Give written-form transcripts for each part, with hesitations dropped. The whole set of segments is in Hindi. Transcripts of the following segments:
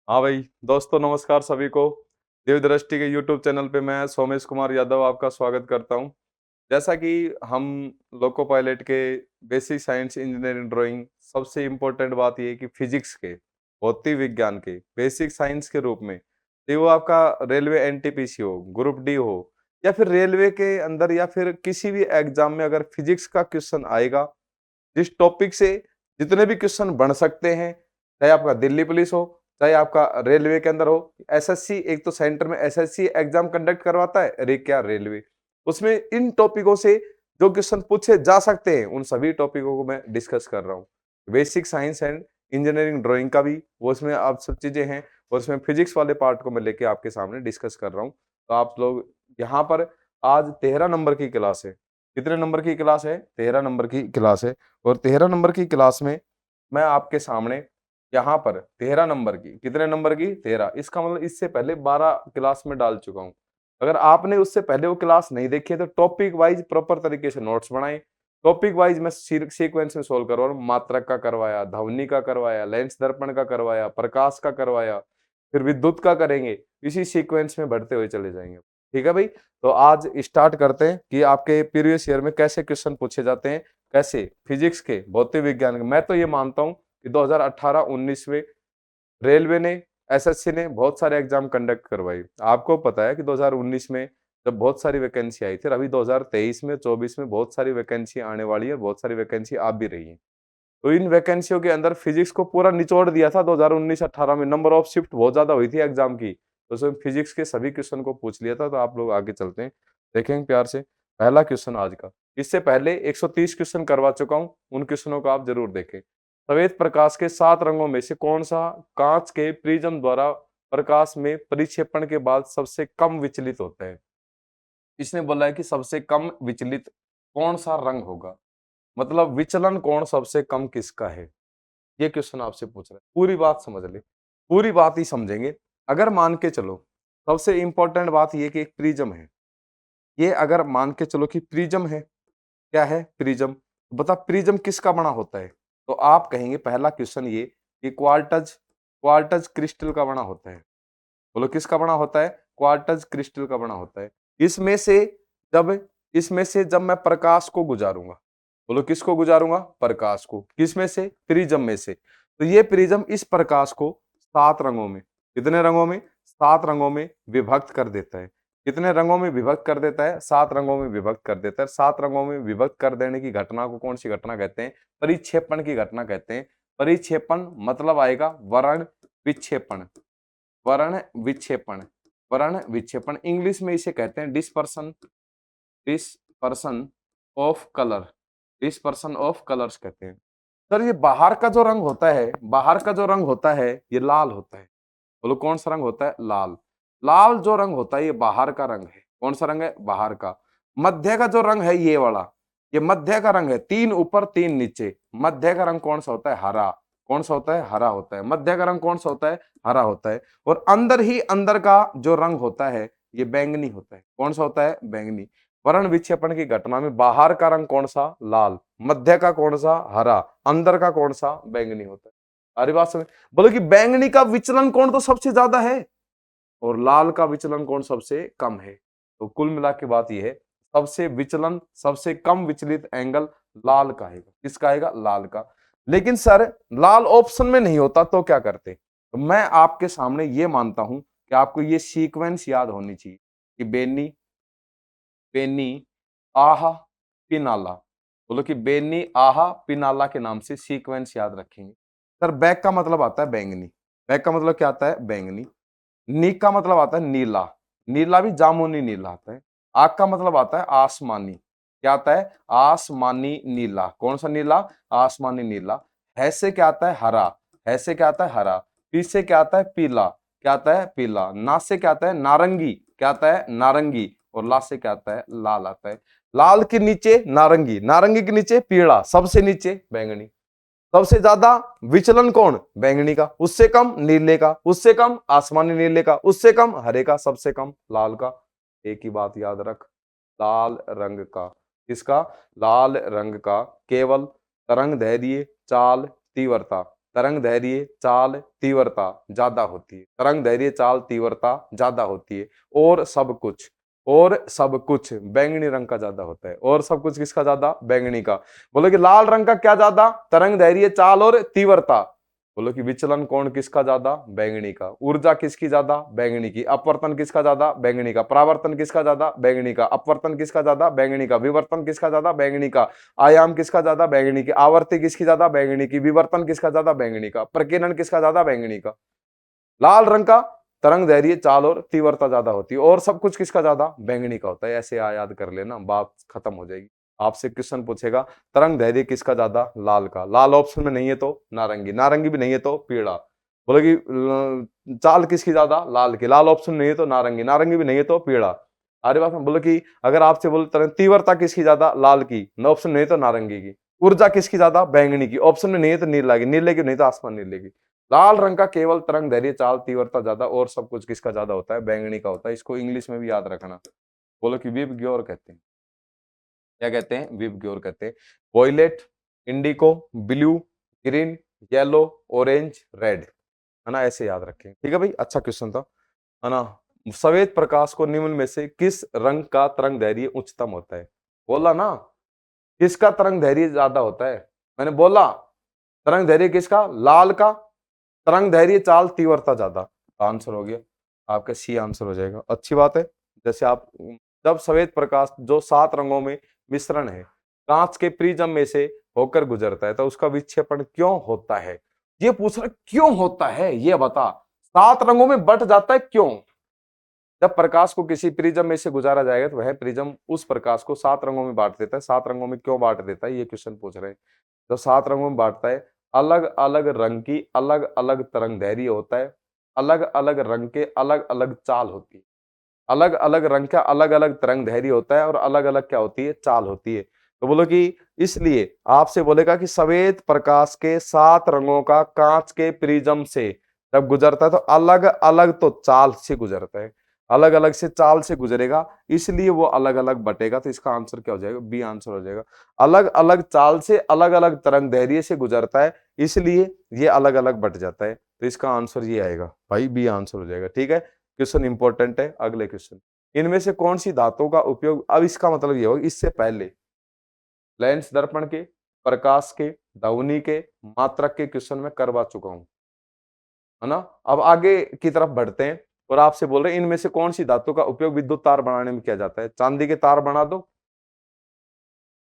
हाँ भाई दोस्तों, नमस्कार सभी को। देव दृष्टि के यूट्यूब चैनल पे मैं सोमेश कुमार यादव आपका स्वागत करता हूँ। जैसा कि हम लोको पायलट के बेसिक साइंस इंजीनियरिंग ड्राइंग सबसे इम्पोर्टेंट बात यह है कि फिजिक्स के भौतिक विज्ञान के बेसिक साइंस के रूप में, चाहे वो आपका रेलवे एनटीपीसी हो, ग्रुप डी हो, या फिर रेलवे के अंदर या फिर किसी भी एग्जाम में अगर फिजिक्स का क्वेश्चन आएगा, जिस टॉपिक से जितने भी क्वेश्चन बन सकते हैं, चाहे आपका दिल्ली पुलिस हो, चाहे आपका रेलवे के अंदर हो, एसएससी एक तो सेंटर में एसएससी एग्जाम कंडक्ट करवाता है, अरे क्या रेलवे, उसमें इन टॉपिकों से जो क्वेश्चन पूछे जा सकते हैं उन सभी टॉपिकों को मैं डिस्कस कर रहा हूँ। Basic science and engineering drawing का भी वो उसमें आप सब चीजें हैं, और उसमें फिजिक्स वाले पार्ट को मैं लेके आपके सामने डिस्कस कर रहा हूँ। तो आप लोग यहाँ पर आज 13 नंबर की क्लास है। कितने नंबर की क्लास है? 13 नंबर की क्लास है। और 13 नंबर की क्लास में मैं आपके सामने यहाँ पर 13 नंबर की, कितने नंबर की? 13। इसका मतलब इससे पहले 12 क्लास में डाल चुका हूँ। अगर आपने उससे पहले वो क्लास नहीं देखी है तो टॉपिक वाइज प्रॉपर तरीके से नोट्स बनाए। टॉपिक वाइज मैं सीक्वेंस में सोल्व करवा रहा हूँ। मात्रक का करवाया, ध्वनि का करवाया, लेंस दर्पण का करवाया, प्रकाश का करवाया, फिर विद्युत का करेंगे। इसी सीक्वेंस में बढ़ते हुए चले जाएंगे। ठीक है भाई, तो आज स्टार्ट करते हैं कि आपके प्रीवियस ईयर में कैसे क्वेश्चन पूछे जाते हैं, कैसे फिजिक्स के, भौतिक विज्ञान के। मैं तो ये मानता हूँ कि 2018-19 में रेलवे ने, एसएससी ने बहुत सारे एग्जाम कंडक्ट करवाई। आपको पता है कि 2019 में जब बहुत सारी वैकेंसी आई थी, अभी 2023 में 24 में बहुत सारी वैकेंसी आने वाली है, बहुत सारी वैकेंसी आ भी रही है। तो इन वैकेंसियों के अंदर फिजिक्स को पूरा निचोड़ दिया था 2019-18 में। नंबर ऑफ शिफ्ट बहुत ज्यादा हुई थी एग्जाम की, तो उसमें फिजिक्स के सभी क्वेश्चन को पूछ लिया था। तो आप लोग आगे चलते हैं, देखेंगे प्यार से पहला क्वेश्चन आज का। इससे पहले 130 क्वेश्चन करवा चुका हूं, उन क्वेश्चनों को आप जरूर देखें। सफेद प्रकाश के 7 रंगों में से कौन सा कांच के प्रिज्म द्वारा प्रकाश में परिक्षेपण के बाद सबसे कम विचलित होता है? इसने बोला है कि सबसे कम विचलित कौन सा रंग होगा, मतलब विचलन कोण सबसे कम किसका है। ये क्वेश्चन आपसे पूछ रहा है। पूरी बात समझ ले, पूरी बात ही समझेंगे। अगर मान के चलो, सबसे इंपॉर्टेंट बात ये कि एक प्रिज्म है। ये अगर मान के चलो कि प्रिज्म है, क्या है? प्रिज्म। बता प्रिज्म किसका बना होता है? तो आप कहेंगे पहला क्वेश्चन ये कि क्वार्टज, क्वार्टज क्रिस्टल का बना होता है। बोलो किसका बना होता है? क्वार्टज क्रिस्टल का बना होता है। इसमें से जब इसमें से जब मैं प्रकाश को गुजारूंगा, बोलो किसको गुजारूंगा? प्रकाश को। किसमें से? प्रिज्म में से। तो ये प्रिज्म इस प्रकाश को 7 रंगों में, कितने रंगों में? 7 रंगों में विभक्त कर देता है। कितने रंगों में विभक्त कर देता है? 7 रंगों में विभक्त कर देता है। 7 रंगों में विभक्त कर देने की घटना को कौन सी घटना कहते हैं? परिक्षेपण की घटना कहते हैं। परिक्षेपण मतलब आएगा वर्ण विक्षेपण। वर्ण विक्षेपण, वर्ण विक्षेपण इंग्लिश में इसे कहते हैं dispersion, dispersion of colour, dispersion of colours कहते हैं। सर ये बाहर का जो रंग होता है, बाहर का जो रंग होता है ये लाल होता है। बोलो कौन सा रंग होता है? लाल। लाल जो रंग होता है ये बाहर का रंग है। कौन सा रंग है? बाहर का। मध्य का जो रंग है ये वाला, ये मध्य का रंग है। 3 ऊपर 3 नीचे। मध्य का रंग कौन सा होता है? हरा। कौन सा होता है? हरा होता है। मध्य का रंग कौन सा होता है? हरा होता है। और अंदर ही अंदर का जो रंग होता है ये बैंगनी होता है। कौन सा होता है? बैंगनी। वर्ण विक्षेपण की घटना में बाहर का रंग कौन सा? लाल। मध्य का कौन सा? हरा। अंदर का कौन सा? बैंगनी होता है। अरे बात समझ। बोलो कि बैंगनी का विचलन कोण तो सबसे ज्यादा है और लाल का विचलन कोण सबसे कम है। तो कुल मिला के बात यह है, सबसे विचलन, सबसे कम विचलित एंगल लाल का है। किसका आएगा? लाल का। लेकिन सर लाल ऑप्शन में नहीं होता तो क्या करते? तो मैं आपके सामने ये मानता हूं कि आपको ये सीक्वेंस याद होनी चाहिए कि बेनी, बेनी, आहा, पिनाला। बोलो कि बेनी, आहा, पिनाला के नाम से सीक्वेंस याद रखेंगे। सर बैक का मतलब आता है बैंगनी। बैक का मतलब क्या आता है? बैंगनी। नी का मतलब आता है नीला। नीला भी जामुनी नीला आता है। आग का मतलब आता है आसमानी। क्या आता है? आसमानी नीला। कौन सा नीला? आसमानी नीला। है से क्या आता है? हरा। है से क्या आता है? हरा। पी से क्या आता है? पीला। क्या आता है? पीला। ना से क्या आता है? नारंगी। क्या आता है? नारंगी। और ला से क्या आता है? लाल आता है। लाल के नीचे नारंगी, नारंगी के नीचे पीला, सबसे नीचे बैंगनी। सबसे ज्यादा विचलन कौन? बैंगनी का। उससे कम नीले का। उससे कम आसमानी नीले का। उससे कम हरे का। सबसे कम लाल का। एक ही बात याद रख, लाल रंग का। किसका? लाल रंग का। केवल तरंग दैर्ध्य, चाल, तीव्रता, तरंग दैर्घ्य चाल तीव्रता ज्यादा होती है, तरंग दैर्घ्य चाल तीव्रता ज्यादा होती है। और सब कुछ बैंगनी रंग का ज्यादा होता है। और सब कुछ किसका ज्यादा? बैंगनी का। बोलो कि लाल रंग का क्या ज्यादा? तरंग दैर्घ्य चाल और तीव्रता। बोलो कि विचलन कोण किसका ज्यादा? बैंगनी का। ऊर्जा किसकी ज्यादा? बैंगनी की। अपवर्तन किसका ज्यादा? बैंगनी का। परावर्तन किसका ज्यादा? बैंगनी का। अपवर्तन किसका ज्यादा? बैंगनी का। विवर्तन किसका ज्यादा? बैंगनी का। आयाम किसका ज्यादा? बैंगनी की। आवर्ती किसकी ज्यादा? बैंगनी की। विवर्तन किसका ज्यादा? बैंगनी का। प्रकीर्णन किसका ज्यादा? बैंगनी का। लाल रंग का तरंग दैर्घ्य चाल और तीव्रता ज्यादा होती है। और सब कुछ किसका ज्यादा? बैंगनी का होता है। ऐसे याद कर लेना, बात खत्म हो जाएगी। आपसे क्वेश्चन पूछेगा तरंग दैर्घ्य किसका ज्यादा? लाल का। लाल ऑप्शन में नहीं है तो नारंगी, नारंगी भी नहीं है तो पीला। बोले कि चाल किसकी ज्यादा? लाल की। लाल ऑप्शन नहीं है तो नारंगी, नारंगी भी नहीं है तो पीला। अरे बात में बोले कि अगर आपसे बोले तरंग तीव्रता किसकी ज्यादा? लाल की। न ऑप्शन नहीं तो नारंगी की। ऊर्जा किसकी ज्यादा? बैंगनी की। ऑप्शन में नहीं है तो नीला की, नीले की नहीं तो आसमान नीले की। लाल रंग का केवल तरंग दैर्घ्य चाल तीव्रता ज्यादा और सब कुछ किसका ज्यादा होता है? बैंगनी का होता है। इसको इंग्लिश में भी याद रखना। बोलो कि विब ग्योर कहते हैं। क्या कहते हैं? विब ग्योर कहते हैं। Violet, indigo, blue, green, yellow, orange, red, है ना? ऐसे याद रखें। ठीक है भाई, अच्छा क्वेश्चन था, है ना? श्वेत प्रकाश को निम्न में से किस रंग का तरंग दैर्घ्य उच्चतम होता है? बोला ना, किसका तरंग दैर्घ्य ज्यादा होता है? मैंने बोला तरंग दैर्घ्य किसका? लाल का। तरंग दैर्घ्य चाल तीव्रता ज्यादा। आंसर हो गया आपका सी, आंसर हो जाएगा। अच्छी बात है। जैसे आप जब श्वेत प्रकाश जो 7 रंगों में मिश्रण है कांच के प्रिज्म में से होकर गुजरता है तो उसका विक्षेपण क्यों होता है? ये पूछ रहा क्यों होता है, ये बता। 7 रंगों में बट जाता है क्यों? जब प्रकाश को किसी प्रिज्म में से गुजारा जाएगा तो वह प्रिज्म उस प्रकाश को 7 रंगों में बांट देता है। 7 रंगों में क्यों बांट देता है, ये क्वेश्चन पूछ रहे हैं। तो 7 रंगों में बांटता है, अलग अलग रंग की अलग अलग तरंग दैर्घ्य होता है, अलग अलग रंग के अलग अलग चाल होती है। अलग अलग रंग का अलग अलग तरंग दैर्घ्य होता है और अलग अलग क्या होती है? चाल होती है। तो बोलो कि इसलिए आपसे बोलेगा कि श्वेत प्रकाश के 7 रंगों का कांच के प्रिज्म से जब गुजरता है तो अलग अलग तो चाल से गुजरता है, अलग अलग से चाल से गुजरेगा, इसलिए वो अलग अलग बटेगा। तो इसका आंसर क्या हो जाएगा? बी आंसर हो जाएगा। अलग अलग चाल से अलग अलग तरंग दैर्घ्य से गुजरता है, इसलिए ये अलग अलग बट जाता है। तो इसका आंसर ये आएगा भाई, बी आंसर हो जाएगा। ठीक है, क्वेश्चन इंपॉर्टेंट है। अगले क्वेश्चन, इनमें से कौन सी धातुओं का उपयोग, अब इसका मतलब ये होगा इससे पहले लेंस दर्पण के, प्रकाश के, ध्वनि के, मात्रक के क्वेश्चन में करवा चुका हूं, है ना? अब आगे की तरफ बढ़ते हैं और आपसे बोल रहे हैं इनमें से कौन सी धातु का उपयोग विद्युत तार बनाने में किया जाता है? चांदी के तार बना दो?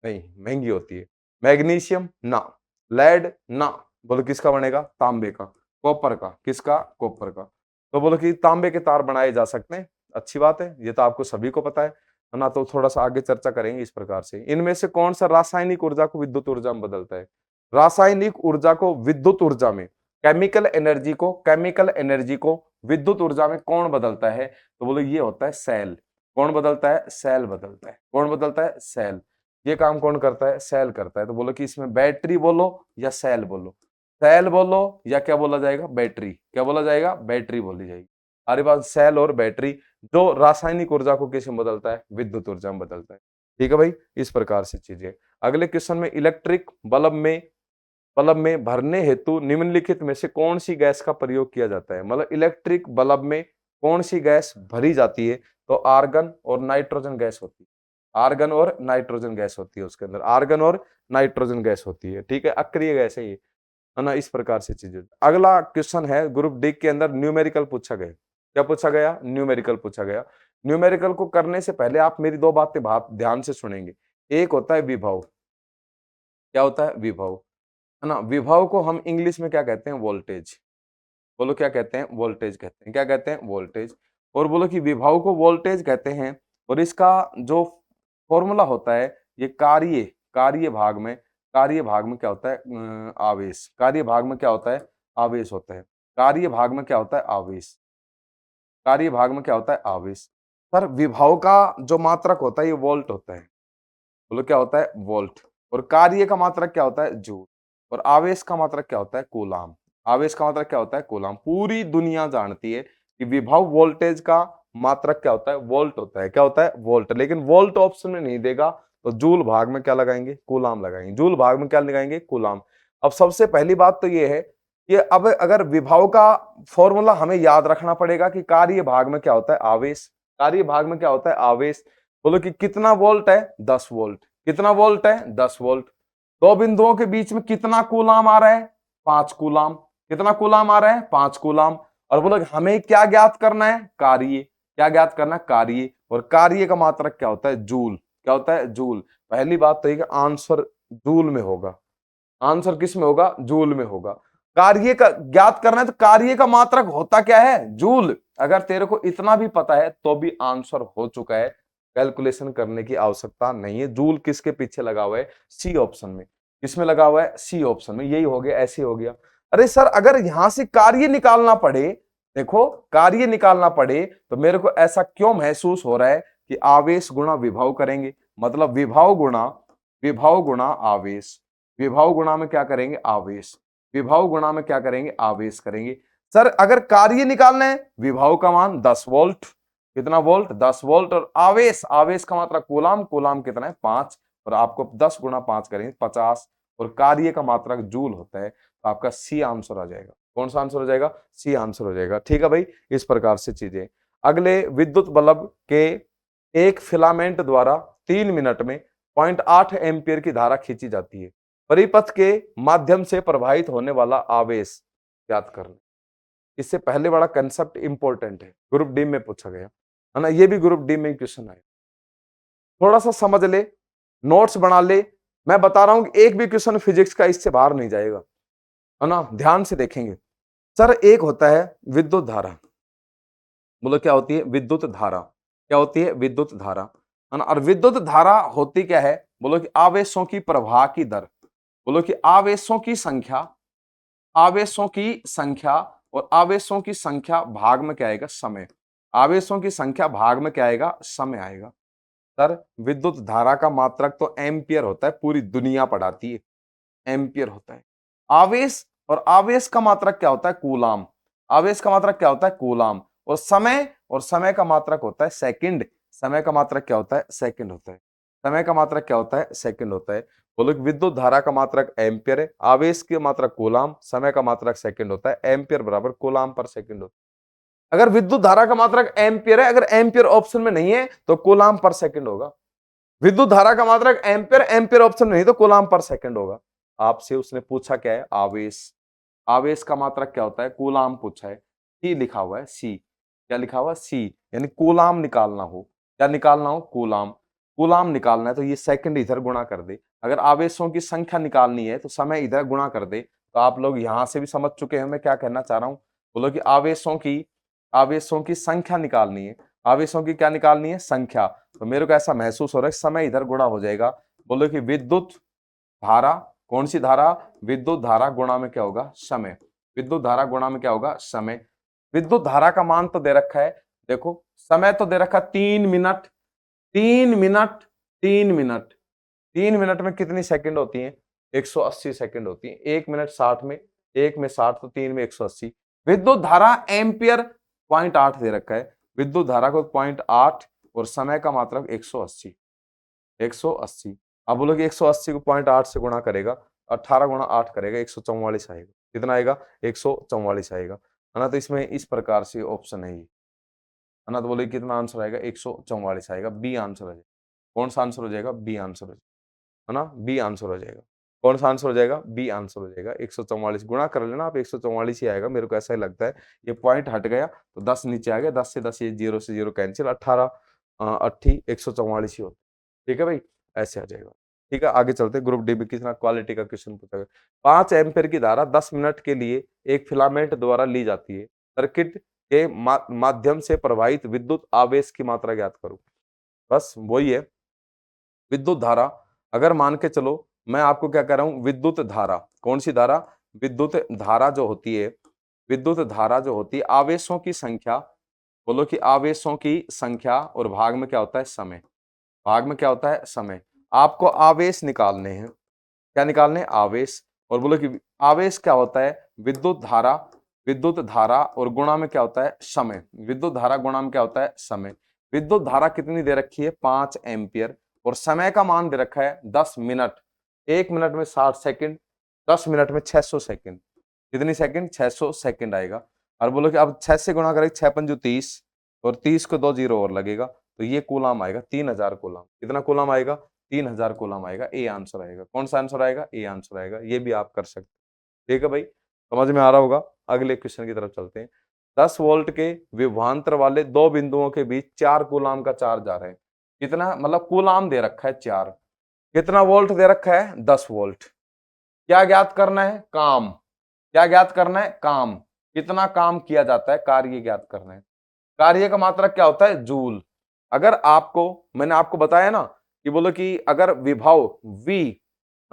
नहीं, महंगी होती है। मैग्नीशियम? ना। लेड? ना। बोलो किसका बनेगा? तांबे का। कॉपर का? किसका? कॉपर का। तो बोलो कि तांबे के तार बनाए जा सकते हैं। अच्छी बात है, ये तो आपको सभी को पता है ना? तो थोड़ा सा आगे चर्चा करेंगे इस प्रकार से। इनमें से कौन सा रासायनिक ऊर्जा को विद्युत ऊर्जा में बदलता है? रासायनिक ऊर्जा को विद्युत ऊर्जा में, केमिकल एनर्जी को विद्युत ऊर्जा में कौन बदलता है? तो बोलो ये होता है सेल। कौन बदलता है? सेल बदलता है। कौन बदलता है? सेल। ये काम कौन करता है? सेल करता है। तो बोलो कि इसमें बैटरी बोलो या सेल बोलो? सेल बोलो या क्या बोला जाएगा? बैटरी। क्या बोला जाएगा? बैटरी बोली जाएगी। हमारे पास सेल और बैटरी जो रासायनिक ऊर्जा को किस में बदलता है? विद्युत ऊर्जा में बदलता है। ठीक है भाई, इस प्रकार से चीजें। अगले क्वेश्चन में इलेक्ट्रिक बल्ब में भरने हेतु निम्नलिखित में से कौन सी गैस का प्रयोग किया जाता है? मतलब इलेक्ट्रिक बल्ब में कौन सी गैस भरी जाती है? तो आर्गन और नाइट्रोजन गैस होती है। आर्गन और नाइट्रोजन गैस होती है, उसके अंदर आर्गन और नाइट्रोजन गैस होती है। ठीक है, अक्रिय गैस है ये, है ना? इस प्रकार से चीजें। अगला क्वेश्चन है ग्रुप डी के अंदर न्यूमेरिकल पूछा गया। क्या पूछा गया? न्यूमेरिकल पूछा गया। न्यूमेरिकल को करने से पहले आप मेरी 2 बातें ध्यान से सुनेंगे। एक होता है विभव। क्या होता है? विभव, है ना? विभव को हम इंग्लिश में क्या कहते हैं? वोल्टेज। बोलो क्या कहते हैं? वोल्टेज कहते हैं। क्या कहते हैं? वोल्टेज। और बोलो कि विभव को वोल्टेज कहते हैं और इसका जो फॉर्मूला होता है, ये कार्य भाग में क्या होता है? आवेश। कार्य भाग में क्या होता है? आवेश होता है। कार्य भाग में क्या होता है? आवेश। कार्य भाग में क्या होता है? आवेश। सर विभव का जो मात्रक होता है ये वोल्ट होता है। बोलो क्या होता है? वोल्ट। और कार्य का मात्रक क्या होता है? जूल। और आवेश का मात्रक क्या होता है? कूलाम। आवेश का मात्रक क्या होता है? कूलाम। पूरी दुनिया जानती है कि विभव वोल्टेज का मात्रक क्या होता है? वोल्ट होता है। क्या होता है? वोल्ट। लेकिन वोल्ट ऑप्शन में नहीं देगा तो जूल भाग में क्या लगाएंगे? कूलाम लगाएंगे। जूल भाग में क्या लगाएंगे? कूलाम। अब सबसे पहली बात तो ये है ये अब अगर विभव का फॉर्मूला हमें याद रखना पड़ेगा कि कार्य भाग में क्या होता है, आवेश। कार्य भाग में क्या होता है, आवेश। बोलो कि कितना वोल्ट है, 10 वोल्ट। कितना वोल्ट है, 10 वोल्ट। दो बिंदुओं के बीच में कितना कूलाम आ रहा है, 5 कूलाम। कितना कूलाम आ रहा है, 5 कूलाम। और बोलो कि हमें क्या ज्ञात करना है, कार्य। क्या ज्ञात करना है, कार्य। और कार्य का मात्रक क्या होता है, जूल। क्या होता है, जूल। पहली बात तो ये कि आंसर जूल में होगा। आंसर किस में होगा, जूल में होगा। कार्य का ज्ञात करना है तो कार्य का मात्रक होता क्या है, जूल। अगर तेरे को इतना भी पता है तो भी आंसर हो चुका है, कैलकुलेशन करने की आवश्यकता नहीं है। जूल किसके पीछे लगा हुआ है, सी ऑप्शन में। किसमें लगा हुआ है, सी ऑप्शन में। यही हो गया, ऐसे हो गया। अरे सर अगर यहां से कार्य निकालना पड़े, देखो कार्य निकालना पड़े तो मेरे को ऐसा क्यों महसूस हो रहा है कि आवेश गुणा विभव करेंगे। मतलब विभव गुणा आवेश। विभव गुणा में क्या करेंगे, आवेश। विभव गुणा में क्या करेंगे, आवेश करेंगे। सर अगर कार्य निकालना है, विभव का मान 10 वोल्ट। कितना वोल्ट, 10 वोल्ट। और आवेश, आवेश का मात्रा कूलाम। कूलाम कितना है, 5। और आपको 10 गुणा 5 करेंगे 50। और कार्य का मात्रक जूल होता है। तो आपका सी आंसर आ जाएगा। कौन सा आंसर हो जाएगा, सी आंसर हो जाएगा। ठीक है भाई, इस प्रकार से चीजें। अगले, विद्युत बल्ब के एक फिलामेंट द्वारा 3 मिनट में 0.8 एम्पियर की धारा खींची जाती है। परिपथ के माध्यम से प्रवाहित होने वाला आवेश ज्ञात करना। इससे पहले बड़ा कंसेप्ट इंपॉर्टेंट है, ग्रुप डी में पूछा गया है ना, ये भी ग्रुप डी में क्वेश्चन आया। थोड़ा सा समझ ले, नोट्स बना ले। मैं बता रहा हूं कि एक भी क्वेश्चन फिजिक्स का इससे बाहर नहीं जाएगा, है ना, ध्यान से देखेंगे। सर एक होता है विद्युत धारा। बोलो क्या होती है, विद्युत धारा। क्या होती है, विद्युत धारा, है ना। और विद्युत धारा होती क्या है, बोलो कि आवेशों की प्रवाह की दर। बोलो कि आवेशों की संख्या, आवेशों की संख्या। और आवेशों की संख्या भाग में क्या आएगा, समय। आवेशों की संख्या भाग में क्या आएगा, समय आएगा। सर विद्युत धारा का मात्रक तो एम्पियर होता है, पूरी दुनिया पढ़ाती है, एम्पियर होता है। आवेश, और आवेश का मात्रक क्या होता है, कूलाम। आवेश का मात्रक क्या होता है, कूलाम। और समय का मात्रक होता है सेकंड। समय का मात्रक क्या होता है, सेकंड होता है। समय का मात्रक क्या होता है, सेकंड होता है। बोलो कि विद्युत धारा का मात्रक एम्पियर है, आवेश की मात्रक कूलाम, समय का मात्रक सेकंड होता है। एम्पियर बराबर कूलाम पर सेकंड होता है। अगर विद्युत धारा का मात्रक एम्पियर है, अगर एम्पियर ऑप्शन में नहीं है तो कूलाम पर सेकंड होगा। विद्युत धारा का मात्रक एम्पियर, एम्पियर ऑप्शन में नहीं तो कूलाम पर सेकंड होगा। आपसे उसने पूछा क्या है, आवेश। आवेश का मात्रक क्या होता है, कूलाम पूछा है। सी लिखा हुआ है, सी। क्या लिखा हुआ है, सी। यानी कूलाम निकालना हो, क्या निकालना हो, कूलाम। कूलाम निकालना है तो ये सेकंड इधर गुणा कर दे। अगर आवेशों की संख्या निकालनी है तो समय इधर गुणा कर दे। तो आप लोग यहां से भी समझ चुके हैं मैं क्या कहना चाह रहा हूं। बोलो कि आवेशों की संख्या निकालनी है। आवेशों की क्या निकालनी है, संख्या। तो मेरे को ऐसा महसूस हो रहा है समय इधर गुणा हो जाएगा। बोलो कि विद्युत धारा, कौन सी धारा, विद्युत धारा गुणा में क्या होगा, समय। विद्युत धारा गुणा में क्या होगा, समय। विद्युत धारा का मान तो दे रखा है, देखो समय तो दे रखा 3 मिनट। 3 minute, 3 minute. 3 मिनट में कितनी सेकंड होती है, 180 सेकंड होती है। 1 मिनट 60 में, 1 में 60 तो 3 में 180। विद्युत धारा एम्पियर 0.8 दे रखा है। विद्युत धारा को 0.8 और समय का मात्रक 180। 180। अब बोलो कि 180 को 0.8 से गुणा करेगा, 18 गुणा 8 करेगा, 144 आएगा। कितना आएगा, 144 आएगा, है ना। तो इसमें इस प्रकार से ऑप्शन है ये, है ना। तो बोले कितना आंसर आएगा, 144 आएगा। बी आंसर हो जाएगा। कौन सा आंसर हो जाएगा, बी आंसर हो जाएगा, है ना। बी आंसर हो जाएगा। कौन सा आंसर हो जाएगा, बी आंसर हो जाएगा। 144 गुणा कर लेना आप, 144 ही आएगा, मेरे को ऐसा ही लगता है। ये पॉइंट हट गया तो 10 नीचे आ गया, 10 से 10 ये 0 से 0 कैंसिल, 18 80 144 ही होता है। ठीक है भाई, ऐसे आ जाएगा। ठीक है, आगे चलते। ग्रुप डी में कितना क्वालिटी का क्वेश्चन पूछा गया। 5 एम्पियर की धारा 10 मिनट के लिए एक फिलामेंट द्वारा ली जाती है। सर्किट के माध्यम से प्रवाहित विद्युत आवेश की मात्रा ज्ञात करो। बस वही है, विद्युत धारा। अगर मान के चलो, मैं आपको क्या कह रहा हूं, विद्युत धारा, कौन सी धारा, विद्युत धारा जो होती है, विद्युत धारा जो होती है, आवेशों की संख्या। बोलो कि आवेशों की संख्या और भाग में क्या होता है, समय। भाग में क्या होता है, समय। आपको आवेश निकालने हैं, क्या निकालने, आवेश। और बोलो कि आवेश क्या होता है, विद्युत धारा। विद्युत धारा और गुणा में क्या होता है, समय। विद्युत धारा गुणा में क्या होता है, समय। विद्युत धारा कितनी दे रखी है, 5 एम्पियर। और समय का मान दे रखा है 10 मिनट। 1 मिनट में 60 सेकंड, 10 मिनट में 600 सेकंड। कितनी सेकंड, 600 सेकंड आएगा। और बोलो कि अब 6 से गुणा करें, 6 पंजू 30 और 30 को 2 जीरो और लगेगा, तो ये कूलाम आएगा 3000 कूलाम। कितना कूलाम आएगा, 3000 कूलाम आएगा। ए आंसर आएगा। कौन सा आंसर आएगा, ए आंसर आएगा। ये भी आप कर सकते हैं। ठीक है भाई, समझ में आ रहा होगा। अगले क्वेश्चन की तरफ चलते हैं। 10 वोल्ट के विभवांतर वाले दो बिंदुओं के बीच 4 कूलाम का चार्ज आ रहा है। कितना, मतलब कूलाम दे रखा है 4, कितना वोल्ट दे रखा है, 10 वोल्ट। क्या ज्ञात करना है, काम। क्या ज्ञात करना है, काम। कितना काम किया जाता है, कार्य ज्ञात करना है। कार्य का मात्रक क्या होता है, जूल। अगर आपको, मैंने आपको बताया ना कि बोलो कि अगर विभव V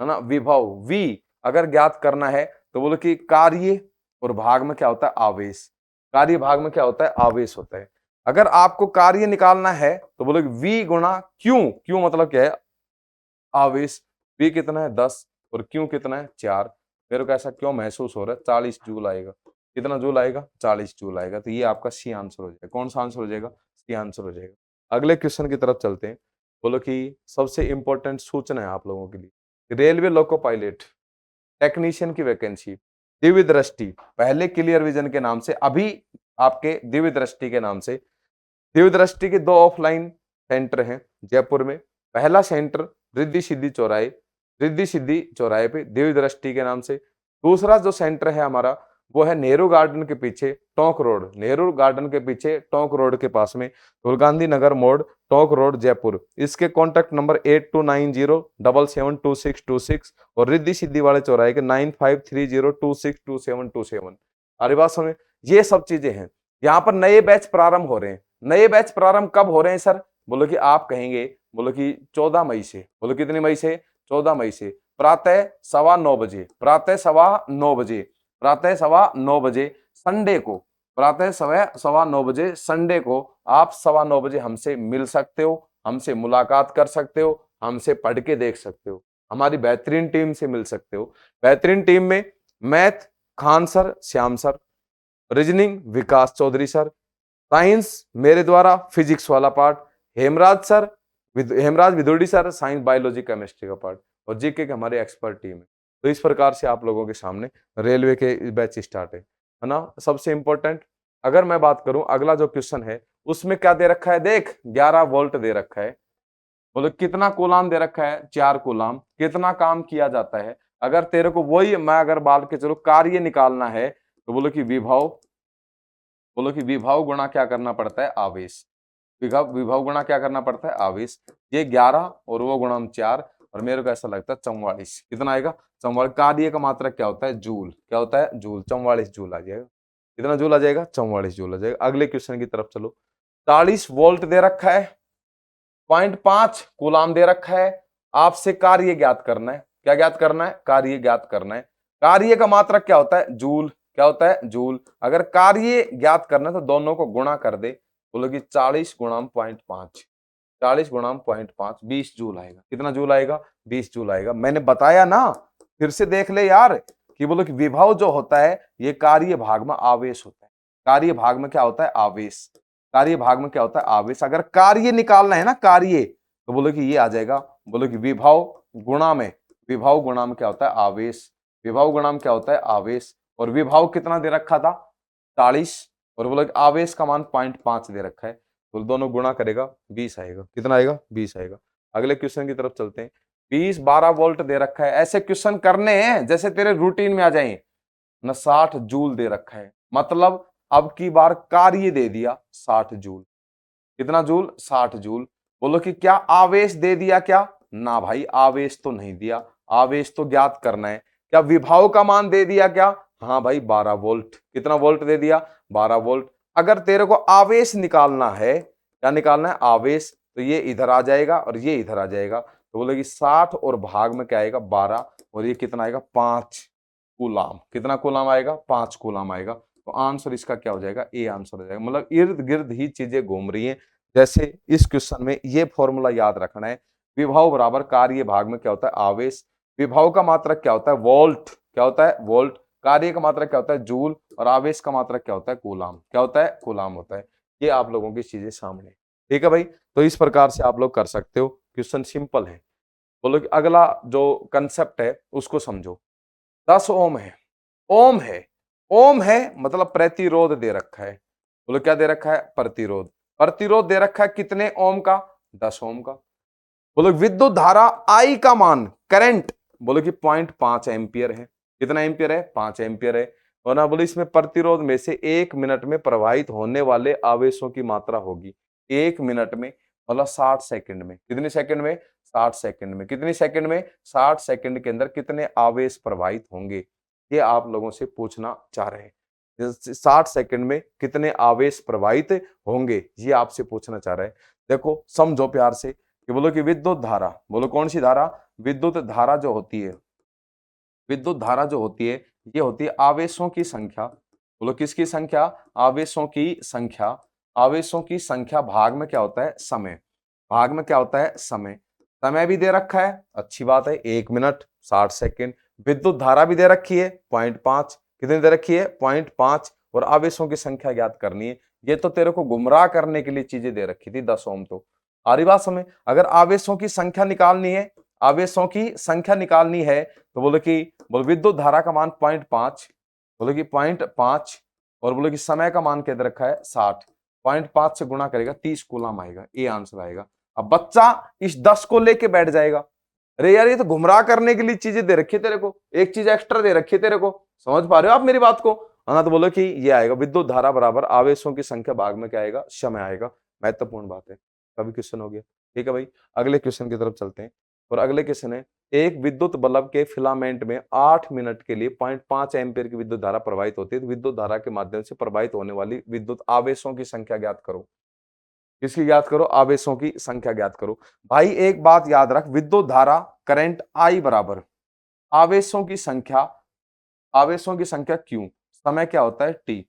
है ना, विभव V अगर ज्ञात करना है तो बोलो कि कार्य और भाग में क्या होता है, आवेश। कार्य भाग में क्या होता है, आवेश होता है। अगर आपको कार्य निकालना है तो बोलो कि V गुणा Q। Q मतलब क्या है, आवेश। V कितना है, 10 और Q कितना है, 4। मेरे को ऐसा क्यों महसूस हो रहा है, 40 जूल आएगा। कितना जूल आएगा, 40 जूल आएगा। तो ये आपका सी आंसर हो जाएगा। कौन सा आंसर हो जाएगा, सी आंसर हो जाएगा। अगले क्वेश्चन की तरफ चलते हैं। बोलो कि सबसे इंपॉर्टेंट सूचना है आप लोगों के लिए, रेलवे लोको पायलट टेक्नीशियन की वैकेंसी दिव्य दृष्टि, पहले क्लियर विजन के नाम से, अभी आपके दिव्य दृष्टि के नाम से। दिव्य दृष्टि के 2 ऑफलाइन सेंटर हैं जयपुर में। पहला सेंटर रिद्धि सिद्धि चौराहे पे दिव्य दृष्टि के नाम से। दूसरा जो सेंटर है हमारा वो है नेहरू गार्डन के पीछे टोंक रोड, नेहरू गार्डन के पीछे टोंक रोड के पास में, गांधी नगर मोड़, टोंक रोड, जयपुर। इसके कॉन्टैक्ट नंबर 8290772626 और रिद्धि सिद्धि वाले चौराहे के 9530262727। अरे बात समझ, ये सब चीजें हैं। यहाँ पर नए बैच प्रारंभ हो रहे हैं। नए बैच प्रारंभ कब हो रहे हैं सर, बोलो कि आप कहेंगे, बोलो कि 14 मई से। बोलो कितनी मई से, 14 मई से। प्रातः 9:15 बजे, प्रातः 9:15 बजे, प्रातः 9:15 बजे संडे को, प्रातः 9:15 बजे संडे को आप 9:15 बजे हमसे मिल सकते हो, हमसे मुलाकात कर सकते हो, हमसे पढ़ के देख सकते हो, हमारी बेहतरीन टीम से मिल सकते हो। बेहतरीन टीम में math Khan sir, Shyam sir, reasoning Vikas Chaudhary sir, science मेरे द्वारा फिजिक्स वाला part Hemraj sir, Hemraj Vidhuri sir, science biology chemistry का पार्ट, और जीके के हमारे एक्सपर्ट टीम है। तो इस प्रकार से आप लोगों के सामने रेलवे के बैच स्टार्ट है ना। सबसे इंपॉर्टेंट अगर मैं बात करूं, अगला जो क्वेश्चन है उसमें क्या दे रखा है, देख 11 वोल्ट दे रखा है। बोलो कितना कूलाम दे रखा है, 4 कूलाम। कितना काम किया जाता है, अगर तेरे को वही मैं अगर बात के चलो कार्य निकालना है तो बोलो कि विभव, बोलो कि विभव गुणा क्या करना पड़ता है, आवेश। विभव विभव गुणा क्या करना पड़ता है, आवेश। ये 11 और वो गुणा 4, और मेरे को ऐसा लगता है 44। कितना आएगा, 44। कार्य का मात्रक क्या होता है, जूल। क्या होता है, जूल। 44 जूल आ जाएगा। कितना जूल आ जाएगा, 44 जूल आ जाएगा। अगले क्वेश्चन की तरफ चलो। 40 वोल्ट दे रखा है, 0.5 कूलाम दे रखा है, आपसे कार्य ज्ञात करना है। क्या ज्ञात करना है, कार्य ज्ञात करना है। कार्य का मात्रक क्या होता है, जूल। क्या होता है, जूल। अगर कार्य ज्ञात करना है तो दोनों को गुणा कर दे। बोलो कि 40 गुणाम 0.5, 40 गुणाम 0.5, 20 जूल आएगा। कितना जूल आएगा, 20 जूल आएगा। मैंने बताया ना, फिर से देख ले यार, कि बोलो कि विभव जो होता है ये कार्य भाग में आवेश होता है। कार्य भाग में क्या होता है, आवेश। कार्य भाग में क्या होता है, आवेश। अगर कार्य निकालना है ना, कार्य, तो बोलो कि ये आ जाएगा। बोलो कि विभव गुणा में, विभव गुणा में क्या होता है, आवेश। विभव गुणा में क्या होता है, आवेश। और विभव कितना दे रखा था, 40, और बोलो कि आवेश का मान 0.5 दे रखा है, तो दोनों गुणा करेगा 20 आएगा। कितना आएगा, 20 आएगा। अगले क्वेश्चन की तरफ चलते हैं। 20-12 वोल्ट दे रखा है। ऐसे क्वेश्चन करने हैं जैसे तेरे रूटीन में आ जाए ना। 60 जूल दे रखा है, मतलब अब की बार कार्य दे दिया 60 जूल। कितना जूल, 60 जूल। बोलो कि क्या आवेश दे दिया क्या, ना भाई आवेश तो नहीं दिया, आवेश तो ज्ञात करना है। क्या विभव का मान दे दिया क्या, हाँ भाई 12 वोल्ट। कितना वोल्ट दे दिया, 12 वोल्ट। अगर तेरे को आवेश निकालना है, क्या निकालना है, आवेश, तो ये इधर आ जाएगा और ये इधर आ जाएगा। तो बोले कि 60 और भाग में क्या आएगा, 12, और ये कितना आएगा, 5 कूलाम। कितना कूलाम आएगा, 5 कूलाम आएगा। तो आंसर इसका क्या हो जाएगा, ए आंसर हो जाएगा। मतलब इर्द गिर्द ही चीजें घूम रही हैं। जैसे इस क्वेश्चन में ये फॉर्मूला याद रखना है, विभव बराबर कार्य भाग में क्या होता है, आवेश। विभव का मात्रक क्या होता है, वोल्ट। क्या होता है, वोल्ट। कार्य का मात्रक क्या होता है, जूल। और आवेश का मात्रक क्या होता है, कूलाम। क्या होता है, कूलाम होता है। ये आप लोगों की चीजें सामने, ठीक है भाई। तो इस प्रकार से आप लोग कर सकते हो। क्वेश्चन सिंपल है। बोलो कि अगला जो कंसेप्ट है उसको समझो। 10 ओम है, ओम है, ओम है मतलब प्रतिरोध दे रखा है। बोलो क्या दे रखा है? प्रतिरोध। प्रतिरोध दे रखा है कितने ओम का? 10 ओम का। बोलो विद्युत धारा आई का मान, करंट, बोलो कि 0.5 एम्पियर है। कितना एम्पियर है? 5 एम्पियर है। और ना बोलो इसमें प्रतिरोध में से 1 मिनट में प्रवाहित होने वाले आवेशों की मात्रा होगी। 1 मिनट में मतलब 60 सेकंड में। कितने सेकंड में? 60 सेकंड में। कितने सेकंड में? 60 सेकंड के अंदर कितने आवेश प्रवाहित होंगे, ये आप लोगों से पूछना चाह रहे हैं। 60 सेकंड में कितने आवेश प्रवाहित होंगे, ये आपसे पूछना चाह रहे हैं। देखो समझो प्यार से कि बोलो कि विद्युत धारा, बोलो कौन सी धारा? विद्युत धारा जो होती है, विद्युत धारा जो होती है, ये होती है आवेशों की संख्या। बोलो किसकी संख्या? आवेशों की संख्या। आवेशों की संख्या भाग में क्या होता है? समय। भाग में क्या होता है? समय। समय भी दे रखा है, अच्छी बात है, 1 मिनट 60 सेकंड। विद्युत धारा भी दे रखी है 0.5। कितनी दे रखी है? 0.5। और आवेशों की संख्या ज्ञात करनी है। ये तो तेरे को गुमराह करने के लिए चीजें दे रखी थी 10 ओम तो। आ रही बात समझ? अगर आवेशों की संख्या निकालनी है, आवेशों की संख्या निकालनी है तो बोलो विद्युत धारा का मान 0.5, बोलो कि 0.5, और बोलो कि समय का मान क्या दे रखा है? 60। 0.5 से गुणा करेगा 30 कूलम आएगा, ये आंसर आएगा। अब बच्चा इस 10 को लेके बैठ जाएगा, अरे यार ये तो गुमराह करने के लिए चीजें दे रखी है तेरे को, एक चीज एक्स्ट्रा दे रखी है तेरे को। समझ पा रहे हो आप मेरी बात को? हाँ तो बोलो कि ये आएगा विद्युत धारा बराबर आवेशों की संख्या भाग में क्या आएगा? समय आएगा। महत्वपूर्ण बात है। कभी क्वेश्चन हो गया? ठीक है भाई, अगले क्वेश्चन की तरफ चलते हैं। और अगले क्वेश्चन है, एक विद्युत बल्ब के फिलामेंट में 8 मिनट के लिए 0.5 एम्पीयर की विद्युत धारा प्रवाहित होती है, तो विद्युत धारा के माध्यम से प्रवाहित होने वाली विद्युत आवेशों की संख्या ज्ञात करो। किसकी ज्ञात करो? आवेशों की संख्या ज्ञात करो। भाई एक बात याद रख, विद्युत धारा करंट आई बराबर आवेशों की संख्या, आवेशों की संख्या क्यू, समय क्या होता है? टी।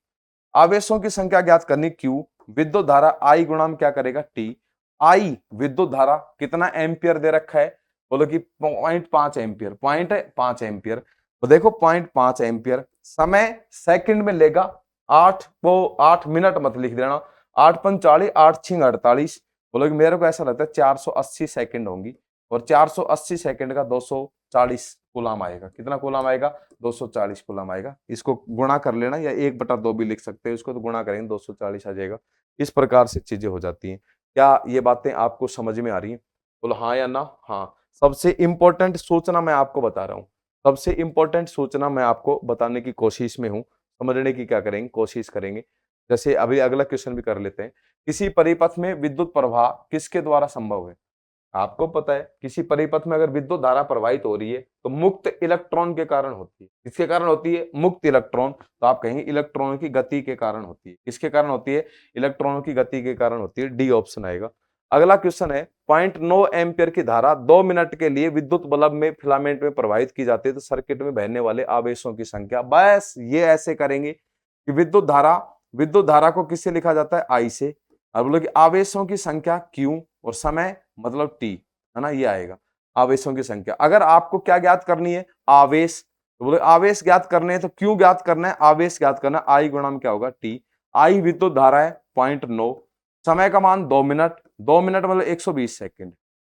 आवेशों की संख्या ज्ञात करनी क्यू, विद्युत धारा आई गुणा में क्या करेगा? टी। आई विद्युत धारा कितना एम्पियर दे रखा है? बोलो कि 0.5 एम्पियर, 0.5 एम्पियर। तो देखो 0.5 एम्पियर, समय सेकंड में लेगा। 8 को 8 मिनट मत लिख देना, 8 45, 8 छिंग 48। बोलो कि मेरे को ऐसा लगता है 480 सेकंड होंगी, और 480 सेकंड का 240 कूलम आएगा। कितना कूलम आएगा? 240 कूलम आएगा। इसको गुणा कर लेना, या 1/2 भी लिख सकते हैं, इसको तो गुणा करेंगे 240 आ जाएगा। इस प्रकार से चीजें हो जाती हैं। क्या ये बातें आपको समझ में आ रही हैं? बोलो हाँ या ना? हाँ। सबसे इंपॉर्टेंट सूचना मैं आपको बता रहा हूँ, सबसे इंपॉर्टेंट सूचना मैं आपको बताने की कोशिश में हूँ। समझने की क्या करेंगे? कोशिश करेंगे। जैसे अभी अगला क्वेश्चन भी कर लेते हैं। किसी परिपथ में विद्युत प्रवाह किसके द्वारा संभव है? आपको पता है किसी परिपथ में अगर विद्युत धारा प्रवाहित हो रही है तो मुक्त इलेक्ट्रॉन के कारण होती है। किसके कारण होती है? मुक्त इलेक्ट्रॉन। तो आप कहेंगे इलेक्ट्रॉनों की गति के कारण होती है। किसके कारण होती है? इलेक्ट्रॉनों की गति के कारण होती है। डी ऑप्शन आएगा। अगला क्वेश्चन है, 0.9 एम्पियर की धारा 2 मिनट के लिए विद्युत बल्ब में फिलामेंट में प्रवाहित की जाती है, तो सर्किट में बहने वाले आवेशों की संख्या। बस ये ऐसे करेंगे कि विद्युत धारा को किससे लिखा जाता है? आई से। और बोलो कि आवेशों की संख्या क्यू, और समय मतलब टी, है ना? ये आएगा आवेशों की संख्या। अगर आपको क्या ज्ञात करनी है? आवेश। तो बोले आवेश ज्ञात करने हैं तो क्यों ज्ञात करना है? आवेश ज्ञात करना है। आई गुणा में क्या होगा? टी। आई विद्युत धारा है 0.9, समय का मान 2 मिनट, 2 मिनट मतलब 120 सेकंड।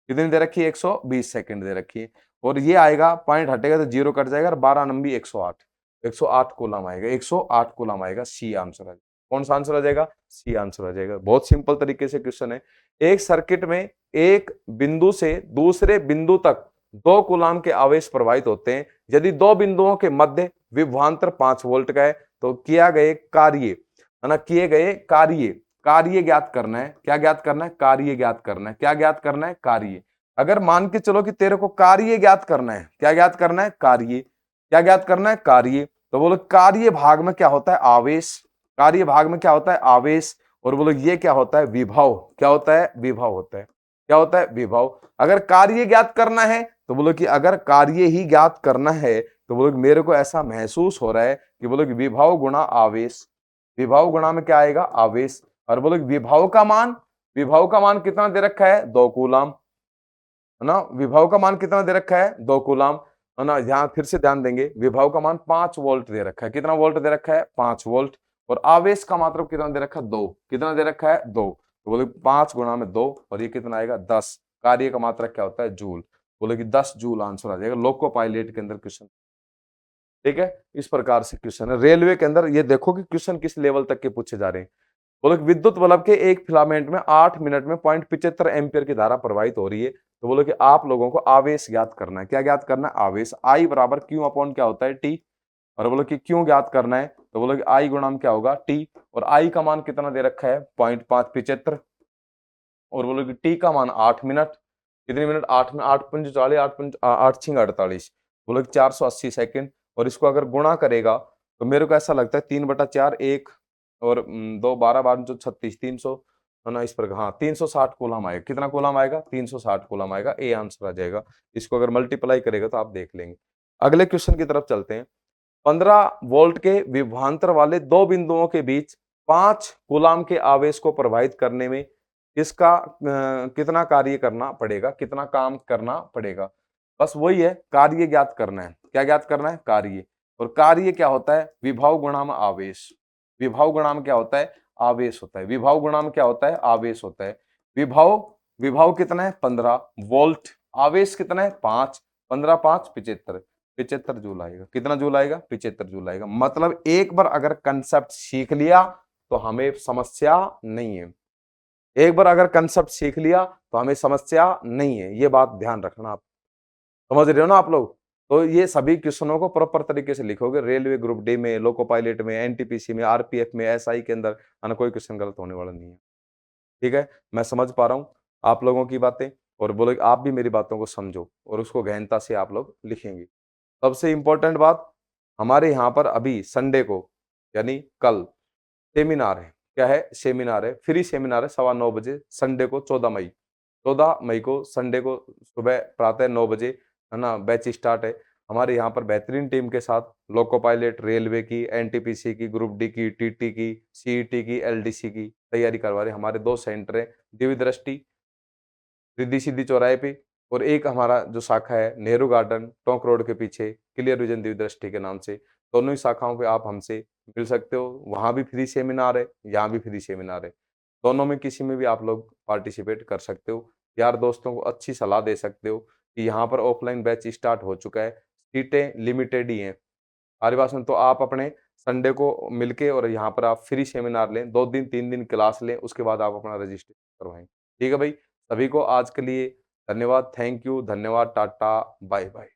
कितनी दे रखी है? 120 सेकंड दे रखी है। और ये आएगा, पॉइंट हटेगा तो जीरो कट जाएगा, और 12 नंबी 108, 108 कूलम आएगा, 108 कूलम आएगा। सी आंसर है। कौन सा आंसर आ जाएगा? सी आंसर आ जाएगा। बहुत सिंपल तरीके से क्वेश्चन है। एक सर्किट में एक बिंदु से दूसरे बिंदु तक 2 कूलम के आवेश प्रवाहित होते हैं। यदि दो बिंदुओं के मध्य विभवांतर 5 वोल्ट का है, तो किया गए कार्य, है ना, किए गए कार्य ज्ञात करना है। क्या ज्ञात करना है? कार्य ज्ञात करना है। क्या ज्ञात करना है? कार्य। अगर मान के चलो कि तेरे को कार्य ज्ञात करना है, क्या ज्ञात करना है? कार्य। क्या ज्ञात करना है? कार्य। तो बोलो कार्य भाग में क्या होता है? आवेश। कार्य भाग में क्या होता है? आवेश। और बोलो ये क्या होता है? विभव। क्या होता है? विभव होता है। क्या होता है? विभव। अगर कार्य ज्ञात करना है तो बोलो कि अगर कार्य ही ज्ञात करना है तो बोलो कि मेरे को ऐसा महसूस हो रहा है कि बोलो कि विभव गुणा आवेश। विभव गुणा में क्या आएगा? आवेश। और बोलो कि विभव का मान कितना दे रखा है? 2 कूलम, है ना? विभव का मान कितना दे रखा है? 2 कूलम, है ना? यहाँ फिर से ध्यान देंगे, विभव का मान 5 वोल्ट दे रखा है। कितना वोल्ट दे रखा है? 5 वोल्ट। और आवेश का मात्रक कितना दे रखा है? 2। कितना दे रखा है? 2। तो बोले 5 गुणा में 2, और ये कितना आएगा? 10। कार्य का मात्रक क्या होता है? जूल। बोले कि 10 जूल आंसर आ जाएगा। लोको पायलट के अंदर क्वेश्चन। ठीक है, इस प्रकार से क्वेश्चन है। रेलवे के अंदर ये देखो कि क्वेश्चन किस लेवल तक के पूछे जा रहे हैं। बोलो कि विद्युत बल्ब के एक फिलामेंट में 8 मिनट में 0.75 एम्पीयर की धारा प्रवाहित हो रही है। तो बोलो कि आप लोगों को आवेश ज्ञात करना है। क्या ज्ञात करना है? आवेश। I बराबर Q अपॉन क्या होता है? T। और बोलो कि क्यों ज्ञात करना है? तो बोलो कि I गुणाम क्या होगा? T। और I का मान कितना दे रखा है? 0.575। और बोलो कि T का मान 8 मिनट। कितने मिनट? 8 में 8 पंच 40, 8 छिंग 48। बोलो कि 480 सेकंड। और इसको अगर गुणा करेगा तो मेरे को ऐसा लगता है 3/4 1 और 2 12 12 जो 36 300 है ना, इस पर हाँ 360 कूलम आएगा। कितना कूलम आएगा? 360 कूलम आएगा। ए आंसर आ जाएगा। इसको अगर मल्टीप्लाई करेगा तो आप देख लेंगे। अगले क्वेश्चन की तरफ चलते हैं। 15 वोल्ट के विभवांतर वाले दो बिंदुओं के बीच 5 कूलम के आवेश को प्रवाहित करने में इसका कितना कार्य करना पड़ेगा? कितना काम करना पड़ेगा? बस वही है, कार्य ज्ञात करना है। क्या ज्ञात करना है? कार्य। और कार्य क्या होता है? विभव गुणाम आवेश। विभव गुणाम क्या होता है? आवेश होता है। विभव गुणाम क्या होता है? आवेश होता है। विभव विभव कितना है? 15 वोल्ट। आवेश कितना है? 5। 15 5 75। 75 जूल आएगा। कितना जूल आएगा? 75 जूल आएगा। मतलब एक बार अगर कंसेप्ट सीख लिया तो हमें समस्या नहीं है। एक बार अगर कंसेप्ट सीख लिया तो हमें समस्या नहीं है। ये बात ध्यान रखना आप। समझ रहे हो ना आप लोग? तो ये सभी क्वेश्चनों को प्रॉपर तरीके से लिखोगे। रेलवे ग्रुप डी में, लोको पायलट में, एनटीपीसी में, आरपीएफ में, एसआई के अंदर है ना, कोई क्वेश्चन गलत होने वाला नहीं है। ठीक है? मैं समझ पा रहा हूँ आप लोगों की बातें। और बोलो आप भी मेरी बातों को समझो और उसको गहनता से आप लोग लिखेंगे। सबसे इम्पोर्टेंट बात, हमारे यहाँ पर अभी संडे को यानी कल सेमिनार है। क्या है? सेमिनार है, फ्री सेमिनार है 9:15 बजे संडे को 14 मई। 14 मई को संडे को सुबह प्रातः 9 बजे है ना बैच स्टार्ट है। हमारे यहाँ पर बेहतरीन टीम के साथ लोको पायलट, रेलवे की, एनटीपीसी की, ग्रुप डी की, टीटी की, सीईटी की, एलडीसी की तैयारी करवा रहे हैं। हमारे 2 सेंटर हैं, दिव्य दृष्टि रिद्धि सिद्धि चौराहे पे, और एक हमारा जो शाखा है नेहरू गार्डन टोंक रोड के पीछे क्लियर विजन दिव्य दृष्टि के नाम से। दोनों ही शाखाओं पे आप हमसे मिल सकते हो। वहाँ भी फ्री सेमिनार है, यहाँ भी फ्री सेमिनार है। दोनों में किसी में भी आप लोग पार्टिसिपेट कर सकते हो। यार दोस्तों को अच्छी सलाह दे सकते हो कि यहाँ पर ऑफलाइन बैच स्टार्ट हो चुका है। सीटें लिमिटेड ही हैं। आदिवासी तो आप अपने संडे को मिलके और यहाँ पर आप फ्री सेमिनार लें, 2 दिन 3 दिन क्लास लें, उसके बाद आप अपना रजिस्ट्रेशन करवाएं। ठीक है भाई? सभी को आज के लिए धन्यवाद, थैंक यू, धन्यवाद, टाटा, बाय बाय।